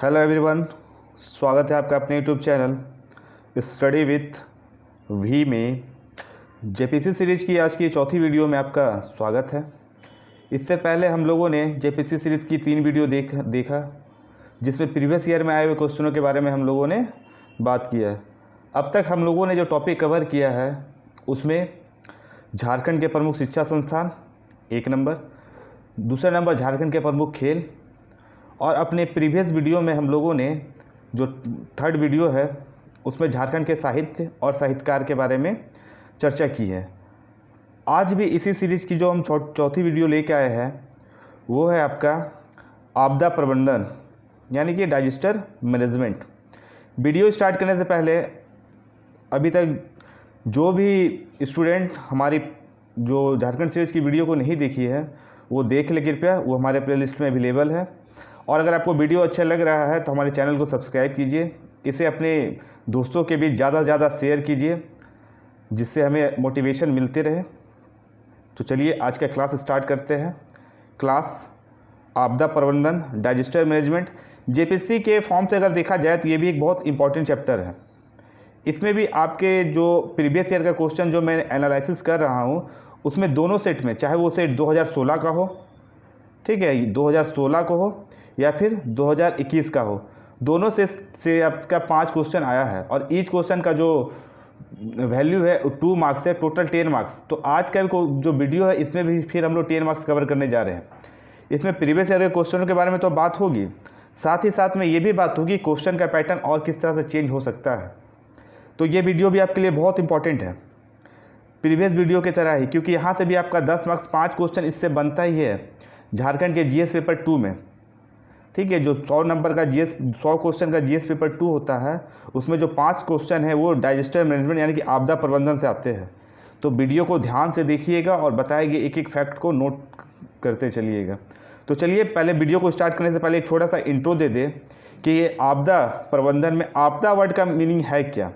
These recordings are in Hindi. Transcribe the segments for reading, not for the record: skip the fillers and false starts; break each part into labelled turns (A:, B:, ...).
A: हेलो एवरीवन, स्वागत है आपका अपने YouTube channel study with V में। जेपीसी सीरीज़ की आज की चौथी वीडियो में आपका स्वागत है। इससे पहले हम लोगों ने जेपीसी सीरीज़ की 3 वीडियो देखा जिसमें प्रीवियस ईयर में आए हुए क्वेश्चनों के बारे में हम लोगों ने बात किया है। अब तक हम लोगों ने जो टॉपिक कवर किया है उसमें झारखंड के प्रमुख शिक्षा संस्थान 1 नंबर, दूसरा नंबर झारखंड के प्रमुख खेल, और अपने प्रीवियस वीडियो में हम लोगों ने जो 3rd वीडियो है उसमें झारखंड के साहित्य और साहित्यकार के बारे में चर्चा की है। आज भी इसी सीरीज़ की जो हम चौथी वीडियो लेके आए हैं वो है आपका आपदा प्रबंधन यानी कि डिजास्टर मैनेजमेंट। वीडियो स्टार्ट करने से पहले अभी तक जो भी स्टूडेंट हमारी जो झारखंड सीरीज़ की वीडियो को नहीं देखी है वो देख ले कृपया, वो हमारे प्लेलिस्ट में अवेलेबल है। और अगर आपको वीडियो अच्छा लग रहा है तो हमारे चैनल को सब्सक्राइब कीजिए, इसे अपने दोस्तों के बीच ज़्यादा से ज़्यादा शेयर कीजिए जिससे हमें मोटिवेशन मिलते रहे। तो चलिए आज का क्लास स्टार्ट करते हैं। क्लास आपदा प्रबंधन डिजास्टर मैनेजमेंट जेपीसी के फॉर्म से अगर देखा जाए तो ये भी एक बहुत इंपॉर्टेंट चैप्टर है। इसमें भी आपके जो प्रीवियस ईयर का क्वेश्चन जो मैं एनालिसिस कर रहा हूँ उसमें दोनों सेट में, चाहे वो सेट 2016 का हो, ठीक है, 2016 को हो या फिर 2021 का हो, दोनों से आपका 5 क्वेश्चन आया है और ईच क्वेश्चन का जो वैल्यू है 2 मार्क्स है, टोटल 10 मार्क्स। तो आज का जो वीडियो है इसमें भी फिर हम लोग 10 मार्क्स कवर करने जा रहे हैं। इसमें प्रीवियस ईयर के क्वेश्चनों के बारे में तो बात होगी, साथ ही साथ में ये भी बात होगी क्वेश्चन का पैटर्न और किस तरह से चेंज हो सकता है। तो ये वीडियो भी आपके लिए बहुत इंपॉर्टेंट है प्रीवियस वीडियो की तरह ही, क्योंकि यहाँ से भी आपका 10 मार्क्स 5 क्वेश्चन इससे बनता ही है झारखंड के जीएस पेपर 2 में, ठीक है। जो 100 नंबर का 100 क्वेश्चन का जीएस पेपर 2 होता है उसमें जो 5 क्वेश्चन है वो डिजास्टर मैनेजमेंट यानी कि आपदा प्रबंधन से आते हैं। तो वीडियो को ध्यान से देखिएगा और बताएंगे एक एक फैक्ट को नोट करते चलिएगा। तो चलिए पहले वीडियो को स्टार्ट करने से पहले एक छोटा सा इंट्रो दे दें कि ये आपदा प्रबंधन में आपदा वर्ड का मीनिंग है क्या।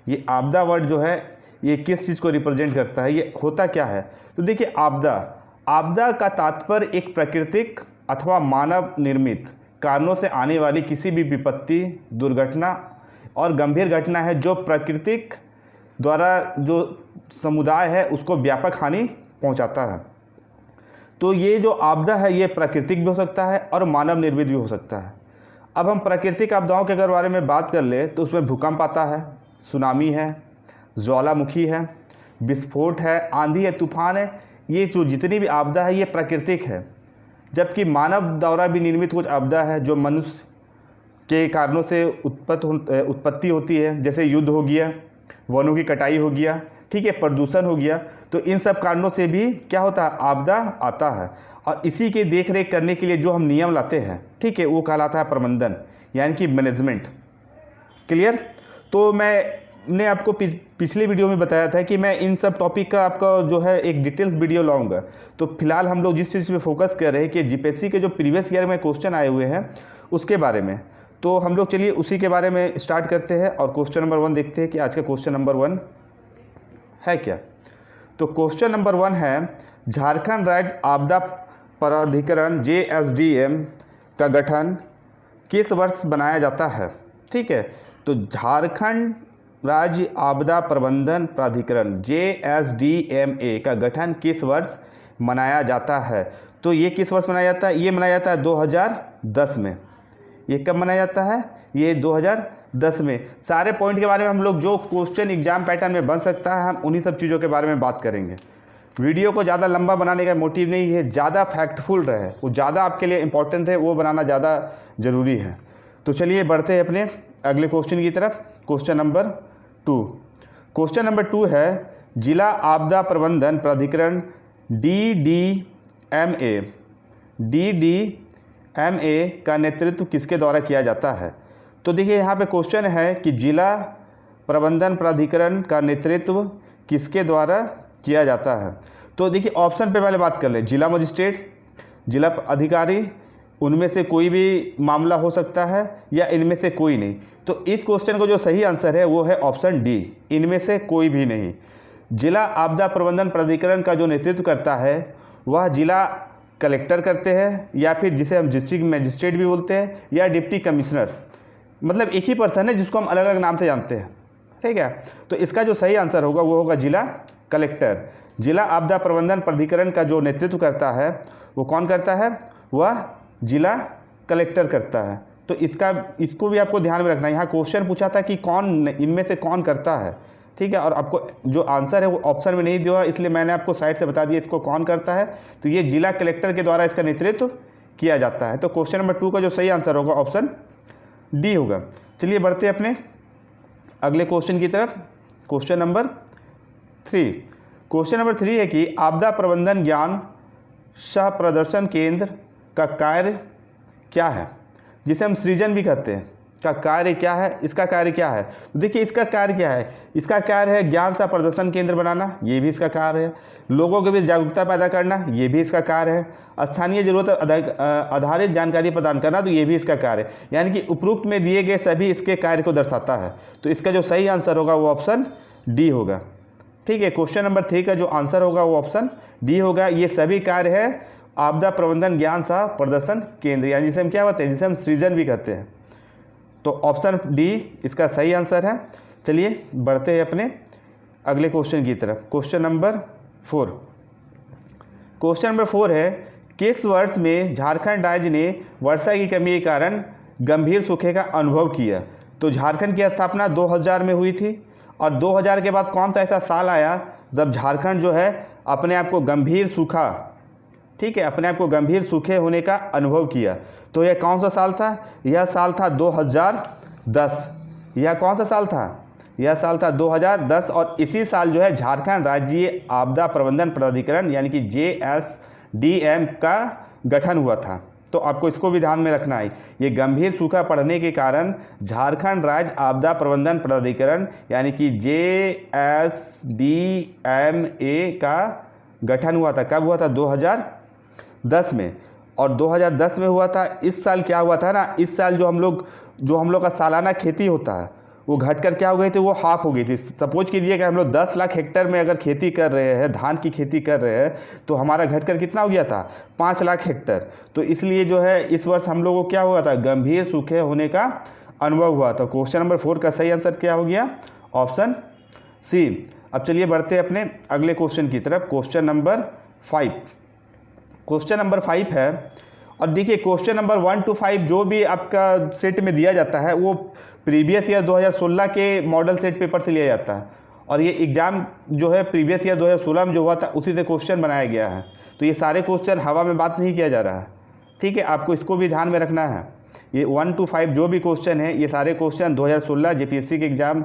A: ये आपदा वर्ड जो है ये किस चीज़ को रिप्रेजेंट करता है, ये होता क्या है। तो देखिए आपदा का तात्पर्य एक प्राकृतिक अथवा मानव निर्मित कारणों से आने वाली किसी भी विपत्ति, दुर्घटना और गंभीर घटना है जो प्राकृतिक द्वारा जो समुदाय है उसको व्यापक हानि पहुंचाता है। तो ये जो आपदा है ये प्राकृतिक भी हो सकता है और मानव निर्मित भी हो सकता है। अब हम प्राकृतिक आपदाओं के अगर बारे में बात कर ले तो उसमें भूकंप आता है, सुनामी है, ज्वालामुखी है, विस्फोट है, आंधी है, तूफान है। ये जो जितनी भी आपदा है ये प्राकृतिक है। जबकि मानव द्वारा भी निर्मित कुछ आपदा है जो मनुष्य के कारणों से उत्पत्ति होती है, जैसे युद्ध हो गया, वनों की कटाई हो गया, ठीक है, प्रदूषण हो गया। तो इन सब कारणों से भी क्या होता है, आपदा आता है। और इसी के देख रेख करने के लिए जो हम नियम लाते हैं, ठीक है, वो कहलाता है प्रबंधन यानी कि मैनेजमेंट। क्लियर। तो मैंने आपको पिछले वीडियो में बताया था कि मैं इन सब टॉपिक का आपका जो है एक डिटेल्स वीडियो लाऊंगा। तो फिलहाल हम लोग जिस चीज़ पे फोकस कर रहे हैं कि जीपीएससी के जो प्रीवियस ईयर में क्वेश्चन आए हुए हैं उसके बारे में, तो हम लोग चलिए उसी के बारे में स्टार्ट करते हैं और क्वेश्चन नंबर 1 देखते हैं कि आज का क्वेश्चन नंबर 1 है क्या। तो क्वेश्चन नंबर 1 है झारखंड राज्य आपदा प्राधिकरण JSDM का गठन किस वर्ष बनाया जाता है, ठीक है। तो झारखंड राज्य आपदा प्रबंधन प्राधिकरण JSDMA का गठन किस वर्ष मनाया जाता है। तो ये किस वर्ष मनाया जाता है, ये मनाया जाता है 2010 में। ये कब मनाया जाता है, ये 2010 में। सारे पॉइंट के बारे में हम लोग जो क्वेश्चन एग्जाम पैटर्न में बन सकता है हम उन्हीं सब चीज़ों के बारे में बात करेंगे। वीडियो को ज़्यादा लंबा बनाने का मोटिव नहीं है, ज़्यादा फैक्टफुल रहे, वो ज़्यादा आपके लिए इंपॉर्टेंट है, वो बनाना ज़्यादा ज़रूरी है। तो चलिए बढ़ते हैं अपने अगले क्वेश्चन की तरफ। Question number 2। क्वेश्चन नंबर 2 है जिला आपदा प्रबंधन प्राधिकरण DDMA का नेतृत्व किसके द्वारा किया जाता है। तो देखिए यहाँ पे क्वेश्चन है कि जिला प्रबंधन प्राधिकरण का नेतृत्व किसके द्वारा किया जाता है। तो देखिए ऑप्शन पे पहले बात कर ले, जिला मजिस्ट्रेट, जिला अधिकारी, उनमें से कोई भी मामला हो सकता है या इनमें से कोई नहीं। तो इस क्वेश्चन को जो सही आंसर है वो है ऑप्शन डी, इनमें से कोई भी नहीं। जिला आपदा प्रबंधन प्राधिकरण का जो नेतृत्व करता है वह जिला कलेक्टर करते हैं, या फिर जिसे हम डिस्ट्रिक्ट मजिस्ट्रेट भी बोलते हैं, या डिप्टी कमिश्नर। मतलब एक ही पर्सन है जिसको हम अलग अलग नाम से जानते हैं, ठीक है। तो इसका जो सही आंसर होगा वो होगा जिला कलेक्टर। जिला आपदा प्रबंधन प्राधिकरण का जो नेतृत्व करता है वो कौन करता है? वह जिला कलेक्टर करता है। तो इसको भी आपको ध्यान में रखना है। यहाँ क्वेश्चन पूछा था कि कौन इनमें से कौन करता है, ठीक है, और आपको जो आंसर है वो ऑप्शन में नहीं दिया, इसलिए मैंने आपको साइड से बता दिया इसको कौन करता है। तो ये जिला कलेक्टर के द्वारा इसका नेतृत्व किया जाता है। तो क्वेश्चन नंबर 2 का जो सही आंसर होगा ऑप्शन डी होगा। चलिए बढ़ते हैं अपने अगले क्वेश्चन की तरफ। Question number 3। क्वेश्चन नंबर 3 है कि आपदा प्रबंधन ज्ञान सह प्रदर्शन केंद्र का कार्य क्या है, जिसे हम सृजन भी कहते हैं, का कार्य क्या है? इसका कार्य क्या है? तो देखिए इसका कार्य क्या है। इसका कार्य है ज्ञान सह प्रदर्शन केंद्र बनाना, ये भी इसका कार्य है। लोगों के बीच जागरूकता पैदा करना, ये भी इसका कार्य है। स्थानीय जरूरत आधारित जानकारी प्रदान करना, तो ये भी इसका कार्य है। यानी कि उपरोक्त में दिए गए सभी इसके कार्य को दर्शाता है। तो इसका जो सही आंसर होगा वो ऑप्शन डी होगा, ठीक है। क्वेश्चन नंबर 3 का जो आंसर होगा वो ऑप्शन डी होगा। ये सभी कार्य है आपदा प्रबंधन ज्ञान सह प्रदर्शन केंद्र, यानी जिसे हम क्या कहते हैं, जिसे हम सृजन भी कहते हैं। तो ऑप्शन डी इसका सही आंसर है। चलिए बढ़ते हैं अपने अगले क्वेश्चन की तरफ। Question number 4। क्वेश्चन नंबर 4 है किस वर्ष में झारखंड राज्य ने वर्षा की कमी के कारण गंभीर सूखे का अनुभव किया? तो झारखंड की स्थापना 2000 में हुई थी, और 2000 के बाद कौन सा ऐसा साल आया जब झारखंड जो है अपने आप को गंभीर सूखा, ठीक है, अपने आप को गंभीर सूखे होने का अनुभव किया? तो यह कौन सा साल था? यह साल था 2010। यह कौन सा साल था? यह साल था 2010, और इसी साल जो है झारखंड राज्य आपदा प्रबंधन प्राधिकरण यानी कि JSDM का गठन हुआ था। तो आपको इसको भी ध्यान में रखना है। ये गंभीर सूखा पड़ने के कारण झारखंड राज्य आपदा प्रबंधन प्राधिकरण यानी कि JSDMA का गठन हुआ था। कब हुआ था? 2010 में। और 2010 में हुआ था। इस साल क्या हुआ था ना, इस साल जो हम लोग का सालाना खेती होता है वो घटकर क्या हो गई थी, वो हाफ हो गई थी। सपोज कीजिए कि हम लोग 10 लाख हेक्टेयर में अगर खेती कर रहे हैं, धान की खेती कर रहे हैं, तो हमारा घटकर कितना हो गया था? 5 लाख हेक्टेयर। तो इसलिए जो है इस वर्ष हम लोगों को क्या हुआ था? गंभीर सूखे होने का अनुभव हुआ था। क्वेश्चन नंबर 4 का सही आंसर क्या हो गया? Option C. अब चलिए बढ़ते हैं अपने अगले क्वेश्चन की तरफ। Question number 5। क्वेश्चन नंबर 5 है, और देखिए क्वेश्चन नंबर 1 to 5 जो भी आपका सेट में दिया जाता है वो प्रीवियस ईयर 2016 के मॉडल सेट पेपर से लिया जाता है, और ये एग्ज़ाम जो है प्रीवियस ईयर 2016 में जो हुआ था उसी से क्वेश्चन बनाया गया है। तो ये सारे क्वेश्चन हवा में बात नहीं किया जा रहा है, ठीक है, आपको इसको भी ध्यान में रखना है। ये 1 to 5 जो भी क्वेश्चन है ये सारे क्वेश्चन 2016 JPSC के एग्ज़ाम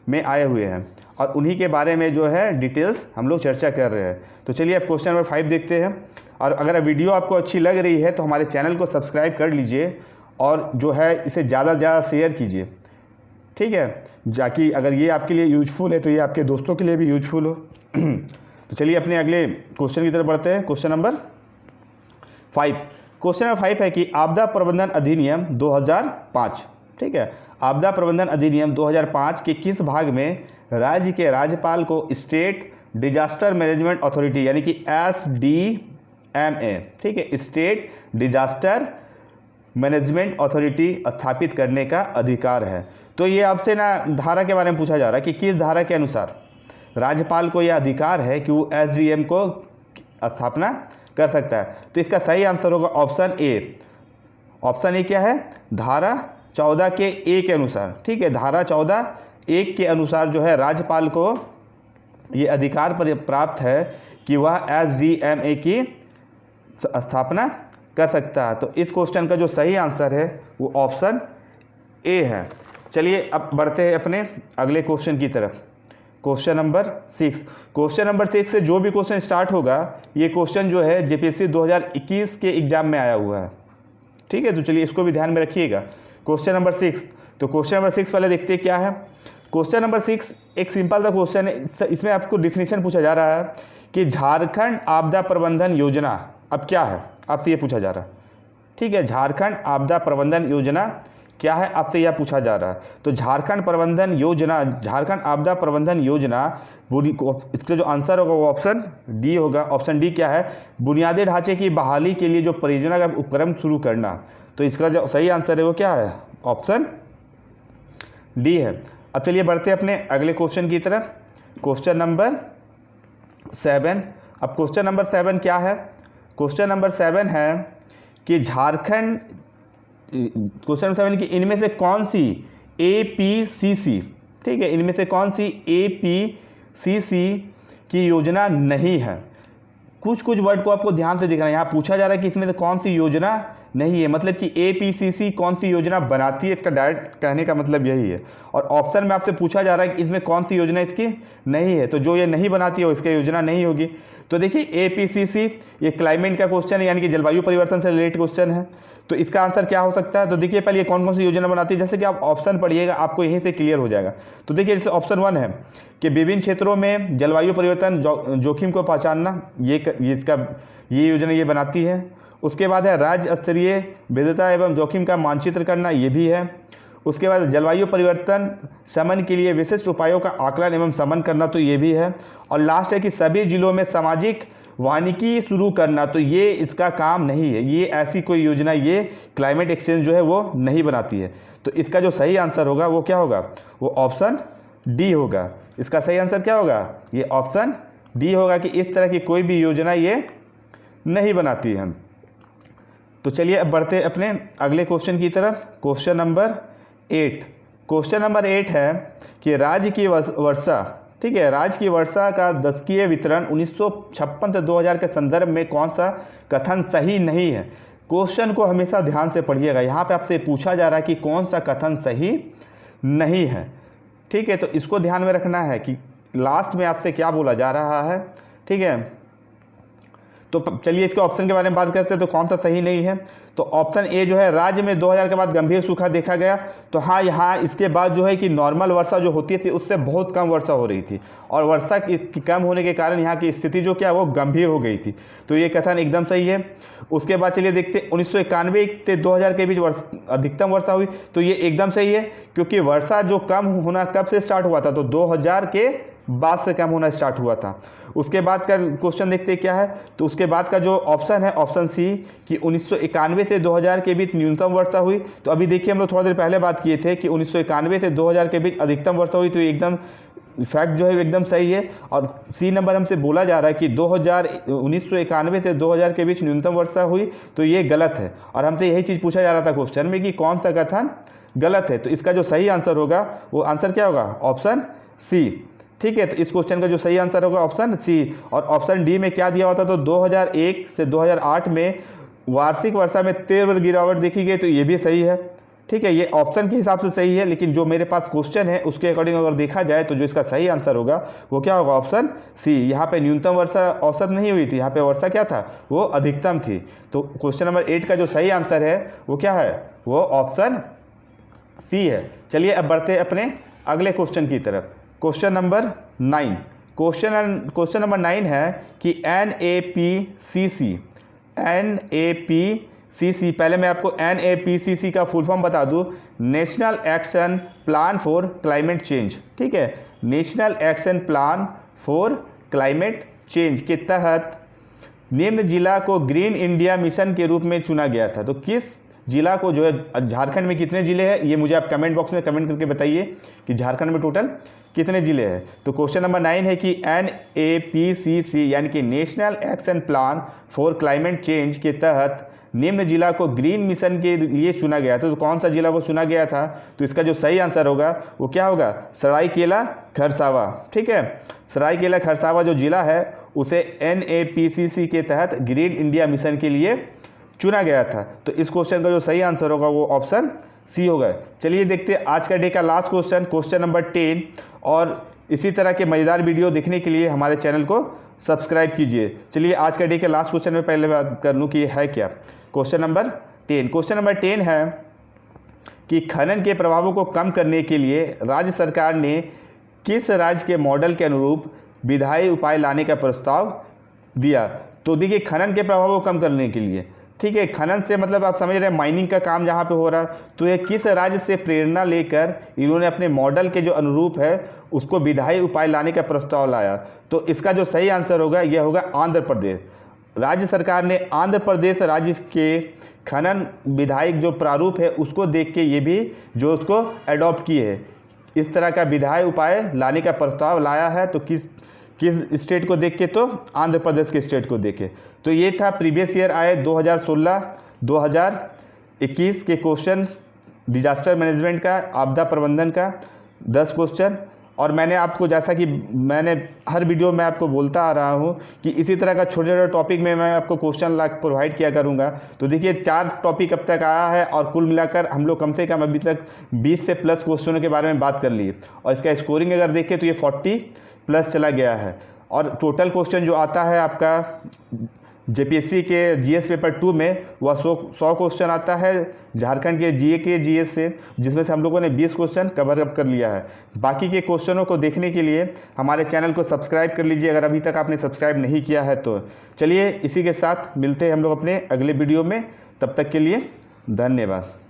A: में आए हुए हैं, और उन्हीं के बारे में जो है डिटेल्स हम लोग चर्चा कर रहे हैं। तो चलिए अब क्वेश्चन नंबर 5 देखते हैं। और अगर वीडियो आपको अच्छी लग रही है तो हमारे चैनल को सब्सक्राइब कर लीजिए, और जो है इसे ज़्यादा से ज़्यादा शेयर कीजिए, ठीक है, ताकि अगर ये आपके लिए यूजफुल है तो ये आपके दोस्तों के लिए भी यूजफुल हो। तो चलिए अपने अगले क्वेश्चन की तरफ बढ़ते हैं। Question number 5। क्वेश्चन नंबर 5 है कि आपदा प्रबंधन अधिनियम 2005, ठीक है, आपदा प्रबंधन अधिनियम 2005 के किस भाग में राज्य के राज्यपाल को स्टेट डिजास्टर मैनेजमेंट अथॉरिटी यानी कि SDMA, ठीक है, स्टेट डिजास्टर मैनेजमेंट अथॉरिटी स्थापित करने का अधिकार है? तो ये आपसे ना धारा के बारे में पूछा जा रहा है कि किस धारा के अनुसार राज्यपाल को यह अधिकार है कि वो SDM को स्थापना कर सकता है? तो इसका सही आंसर होगा ऑप्शन ए। ऑप्शन ए क्या है? धारा 14 के ए के अनुसार, ठीक है, धारा 14(1) के अनुसार जो है राज्यपाल को ये अधिकार प्राप्त है कि वह SDMA की स्थापना कर सकता है। तो इस क्वेश्चन का जो सही आंसर है वो ऑप्शन ए है। चलिए अब बढ़ते हैं अपने अगले क्वेश्चन की तरफ। Question number 6। क्वेश्चन नंबर 6 से जो भी क्वेश्चन स्टार्ट होगा ये क्वेश्चन जो है JPSC 2021 के एग्जाम में आया हुआ है, ठीक है, तो चलिए इसको भी ध्यान में रखिएगा। क्वेश्चन नंबर 6, तो क्वेश्चन नंबर 6 पहले देखते हैं क्या है। क्वेश्चन नंबर 6 एक सिंपल सा क्वेश्चन है। इसमें आपको डिफिनीशन पूछा जा रहा है कि झारखंड आपदा प्रबंधन योजना अब क्या है, आपसे ये पूछा जा रहा है, ठीक है, झारखंड आपदा प्रबंधन योजना क्या है, आपसे यह पूछा जा रहा है। तो झारखंड प्रबंधन योजना, झारखंड आपदा प्रबंधन योजना, इसका जो आंसर होगा वो ऑप्शन डी होगा। ऑप्शन डी क्या है, बुनियादी ढांचे की बहाली के लिए जो परियोजना का उपक्रम शुरू करना। तो इसका जो सही आंसर है वो क्या है, ऑप्शन डी है। अब चलिए बढ़ते अपने अगले क्वेश्चन की तरफ, क्वेश्चन नंबर 7। अब क्वेश्चन नंबर 7 क्या है, क्वेश्चन नंबर 7 है कि झारखंड, क्वेश्चन नंबर 7 कि इनमें से कौन सी APCC, ठीक है, इनमें से कौन सी APCC की योजना नहीं है। कुछ वर्ड को आपको ध्यान से देखना है, यहाँ पूछा जा रहा है कि इसमें से कौन सी योजना नहीं है, मतलब कि APCC कौन सी योजना बनाती है, इसका डायरेक्ट कहने का मतलब यही है। और ऑप्शन में आपसे पूछा जा रहा है कि इसमें कौन सी योजना इसकी नहीं है, तो जो ये नहीं बनाती है वो इसकी योजना नहीं होगी। तो देखिए APCC ये क्लाइमेट का क्वेश्चन है, यानी कि जलवायु परिवर्तन से रिलेटेड क्वेश्चन है। तो इसका आंसर क्या हो सकता है, तो देखिए पहले ये कौन कौन सी योजना बनाती है, जैसे कि आप ऑप्शन पढ़िएगा आपको यहीं से क्लियर हो जाएगा। तो देखिए जैसे ऑप्शन 1 है कि विभिन्न क्षेत्रों में जलवायु परिवर्तन जोखिम को पहचानना, ये योजना ये बनाती है। उसके बाद है राज्य स्तरीय विविधता एवं जोखिम का मानचित्र करना, ये भी है। उसके बाद जलवायु परिवर्तन शमन के लिए विशिष्ट उपायों का आकलन एवं शमन करना, तो ये भी है। और लास्ट है कि सभी जिलों में सामाजिक वानिकी शुरू करना, तो ये इसका काम नहीं है, ये ऐसी कोई योजना ये क्लाइमेट एक्सचेंज जो है वो नहीं बनाती है। तो इसका जो सही आंसर होगा वो क्या होगा, वो ऑप्शन डी होगा। इसका सही आंसर क्या होगा, ये ऑप्शन डी होगा कि इस तरह की कोई भी योजना ये नहीं बनाती है। तो चलिए अब बढ़ते अपने अगले क्वेश्चन की तरफ, क्वेश्चन नंबर 8। क्वेश्चन नंबर 8 है कि राज्य की वर्षा, ठीक है, राज्य की वर्षा का दशकीय वितरण 1956 से 2000 के संदर्भ में कौन सा कथन सही नहीं है। क्वेश्चन को हमेशा ध्यान से पढ़िएगा, यहाँ पे आपसे पूछा जा रहा है कि कौन सा कथन सही नहीं है, ठीक है। तो इसको ध्यान में रखना है कि लास्ट में आपसे क्या बोला जा रहा है, ठीक है। तो चलिए इसके ऑप्शन के बारे में बात करते हैं, तो कौन सा सही नहीं है। तो ऑप्शन ए जो है, राज्य में 2000 के बाद गंभीर सूखा देखा गया। तो हाँ, यहाँ इसके बाद जो है कि नॉर्मल वर्षा जो होती थी उससे बहुत कम वर्षा हो रही थी, और वर्षा की कम होने के कारण यहाँ की स्थिति जो क्या वो गंभीर हो गई थी। तो ये कथन एकदम सही है। उसके बाद चलिए देखते 1991 से 2000 के बीच अधिकतम वर्षा हुई, तो ये एकदम सही है, क्योंकि वर्षा जो कम होना कब से स्टार्ट हुआ था, तो 2000 के बाद से कम होना स्टार्ट हुआ था। उसके बाद का क्वेश्चन देखते हैं क्या है, तो उसके बाद का जो ऑप्शन है ऑप्शन सी कि 1991 से 2000 के बीच न्यूनतम वर्षा हुई। तो अभी देखिए हम लोग थोड़ा देर पहले बात किए थे कि 1991 से 2000 के बीच अधिकतम वर्षा हुई, तो एकदम फैक्ट जो है एकदम सही है। और सी नंबर हमसे बोला जा रहा है कि 1991 से 2000 के बीच न्यूनतम वर्षा हुई, तो ये गलत है। और हमसे यही चीज़ पूछा जा रहा था क्वेश्चन में कि कौन सा कथन गलत है। तो इसका जो सही आंसर होगा वो आंसर क्या होगा, ऑप्शन सी, ठीक है। तो इस क्वेश्चन का जो सही आंसर होगा ऑप्शन सी। और ऑप्शन डी में क्या दिया हुआ था, तो 2001 से 2008 में वार्षिक वर्षा में तीव्र गिरावट देखी गई, तो ये भी सही है, ठीक है। ये ऑप्शन के हिसाब से सही है, लेकिन जो मेरे पास क्वेश्चन है उसके अकॉर्डिंग अगर देखा जाए तो जो इसका सही आंसर होगा वो क्या होगा, ऑप्शन सी। यहाँ पे न्यूनतम वर्षा औसत नहीं हुई थी, यहाँ पे वर्षा क्या था, वो अधिकतम थी। तो क्वेश्चन नंबर 8 का जो सही आंसर है वो क्या है, वो ऑप्शन सी है। चलिए अब बढ़ते अपने अगले क्वेश्चन की तरफ, क्वेश्चन नंबर 9। क्वेश्चन नंबर 9 है कि NAPCC, पहले मैं आपको NAPCC का फुल फॉर्म बता दूं, national action plan for climate change, ठीक है। National action plan for climate change के तहत निम्न जिला को ग्रीन इंडिया मिशन के रूप में चुना गया था। तो किस जिला को जो है, झारखंड में कितने ज़िले हैं ये मुझे आप कमेंट बॉक्स में कमेंट करके बताइए कि झारखंड में टोटल कितने ज़िले हैं। तो क्वेश्चन नंबर 9 है कि NAPCC यानी कि national action plan for climate change के तहत निम्न जिला को ग्रीन मिशन के लिए चुना गया था। तो कौन सा जिला को चुना गया था, तो इसका जो सही आंसर होगा वो क्या होगा, सरायकेला खरसावा, ठीक है। सरायकेला खरसावा जो जिला है उसे NAPCC के तहत ग्रीन इंडिया मिशन के लिए चुना गया था। तो इस क्वेश्चन का जो सही आंसर होगा वो ऑप्शन सी होगा। चलिए देखते हैं आज का डे का लास्ट क्वेश्चन, क्वेश्चन नंबर 10। और इसी तरह के मज़ेदार वीडियो देखने के लिए हमारे चैनल को सब्सक्राइब कीजिए। चलिए आज का डे के लास्ट क्वेश्चन में पहले बात कर लूँ कि है क्या, क्वेश्चन नंबर 10। क्वेश्चन नंबर 10 है कि खनन के प्रभावों को कम करने के लिए राज्य सरकार ने किस राज्य के मॉडल के अनुरूप विधायी उपाय लाने का प्रस्ताव दिया। तो देखिए खनन के प्रभावों को कम करने के लिए ठीक है। खनन से मतलब आप समझ रहे हैं माइनिंग का काम जहाँ पे हो रहा है, तो ये किस राज्य से प्रेरणा लेकर इन्होंने अपने मॉडल के जो अनुरूप है उसको विधायी उपाय लाने का प्रस्ताव लाया। तो इसका जो सही आंसर होगा यह होगा आंध्र प्रदेश। राज्य सरकार ने आंध्र प्रदेश राज्य के खनन विधायक जो प्रारूप है उसको देख के ये भी जो उसको एडॉप्ट किए है, इस तरह का विधायी उपाय लाने का प्रस्ताव लाया है। तो किस स्टेट को देख के, तो आंध्र प्रदेश के स्टेट को देखे। तो ये था प्रीवियस ईयर आए 2016-2021 के क्वेश्चन डिजास्टर मैनेजमेंट का, आपदा प्रबंधन का 10 क्वेश्चन। और मैंने आपको, जैसा कि मैंने हर वीडियो में आपको बोलता आ रहा हूँ कि इसी तरह का छोटे छोटे टॉपिक में मैं आपको क्वेश्चन ला प्रोवाइड किया करूँगा। तो देखिए 4 टॉपिक अब तक आया है और कुल मिलाकर हम लोग कम से कम अभी तक 20 से प्लस क्वेश्चनों के बारे में बात कर लिए। और इसका स्कोरिंग अगर देखें तो ये 40 प्लस चला गया है। और टोटल क्वेश्चन जो आता है आपका जेपीएससी के जीएस पेपर 2 में वह 100 क्वेश्चन आता है झारखंड के जीए के जीएस से, जिसमें से हम लोगों ने 20 क्वेश्चन कवर अप कर लिया है। बाकी के क्वेश्चनों को देखने के लिए हमारे चैनल को सब्सक्राइब कर लीजिए अगर अभी तक आपने सब्सक्राइब नहीं किया है तो। चलिए इसी के साथ मिलते हैं हम लोग अपने अगले वीडियो में, तब तक के लिए धन्यवाद।